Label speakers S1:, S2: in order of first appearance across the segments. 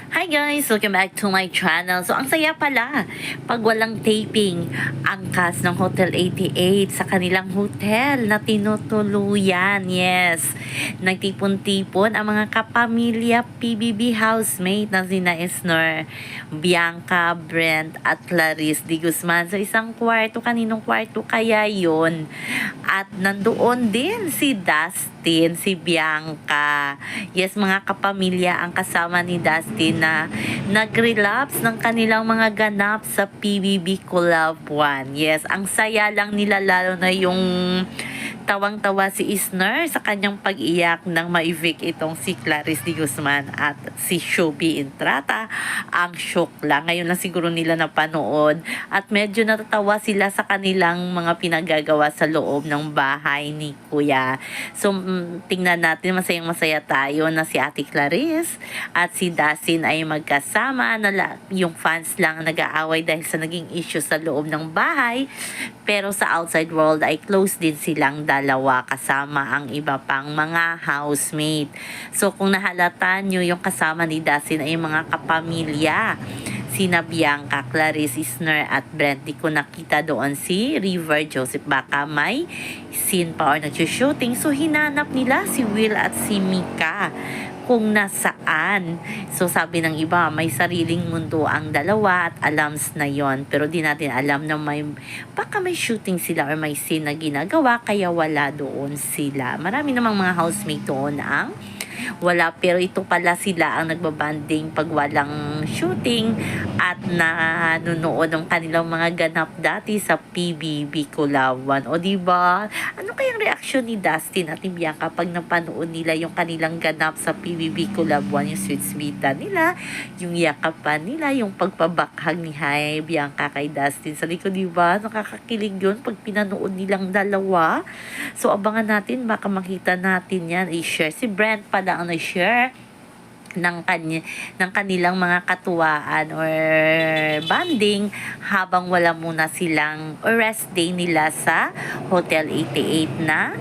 S1: Hi guys! Welcome back to my channel. So, ang saya pala pag walang taping ang cast ng Hotel 88 sa kanilang hotel na tinutuluyan. Yes! Nagtipon-tipon ang mga kapamilya PBB housemate na sina Esnor, Bianca, Brent at Clarice de Guzman. So, isang kwarto. Kaninong kwarto kaya yon? At nandoon din si Dustin, si Bianca. Yes, mga kapamilya ang kasama ni Dustin na nag-relapse ng kanilang mga ganap sa PBB Collab 1. Yes, ang saya lang nila lalo na yung tawang-tawa si Isner sa kanyang pag-iyak nang ma-evict itong si Clarice de Guzman at si Shubi Entrata. Ang shock lang. Ngayon lang siguro nila napanood at medyo natatawa sila sa kanilang mga pinagagawa sa loob ng bahay ni Kuya. So, tingnan natin, masayang masaya tayo na si Ate Clarice at si Dasin ay magkasama na yung fans lang nag-aaway dahil sa naging issue sa loob ng bahay. Pero sa outside world ay close din silang dalawa kasama ang iba pang mga housemate. So kung nahalata nyo yung kasama ni Dasin ay mga kapamilya. Sina Bianca, Clarice, Isner at Brent. Di ko nakita doon si River Joseph. Baka may scene pa or nag-shooting. So hinanap nila si Will at si Mika kung nasaan. So sabi ng iba, may sariling mundo ang dalawa at alams na yon. Pero di natin alam na baka may shooting sila or may scene na ginagawa kaya wala doon sila. Marami namang mga housemate doon ang wala, pero ito pala sila ang nagbabanding pag walang shooting at nanonood ng kanilang mga ganap dati sa PBB Kulawan. O diba? Ano kayang reaksyon ni Dustin at ni Bianca pag napanood nila yung kanilang ganap sa PBB Kulawan, yung sweet-sweetan nila, yung yakapan nila, yung pagpabakhag ni Bianca kay Dustin sa likod, diba? Nakakakilig yun pag pinanood nilang dalawa. So, abangan natin, baka makita natin yan. I-share si Brent pala ang na-share ng kanilang mga katuwaan or banding habang wala muna silang rest day nila sa Hotel 88 na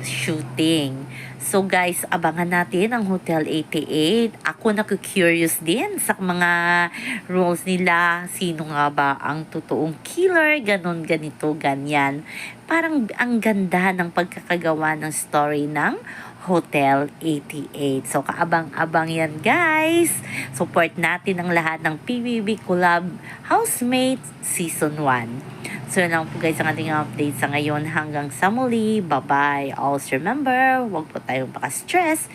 S1: shooting. So guys, abangan natin ang Hotel 88. Ako naku-curious din sa mga roles nila. Sino nga ba ang totoong killer? Ganon, ganito, ganyan. Parang ang ganda ng pagkakagawa ng story ng Hotel 88. So, kaabang-abang yan, guys. Support natin ang lahat ng PBB Collab Housemate Season 1. So, yun lang po guys ang ating update sa ngayon. Hanggang sa muli. Bye-bye. Always remember, huwag po tayong baka-stress.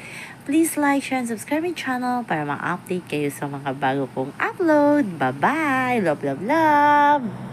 S1: Please like, share, and subscribe my channel para ma-update kayo sa mga bago kong upload. Bye-bye. Love, love, love.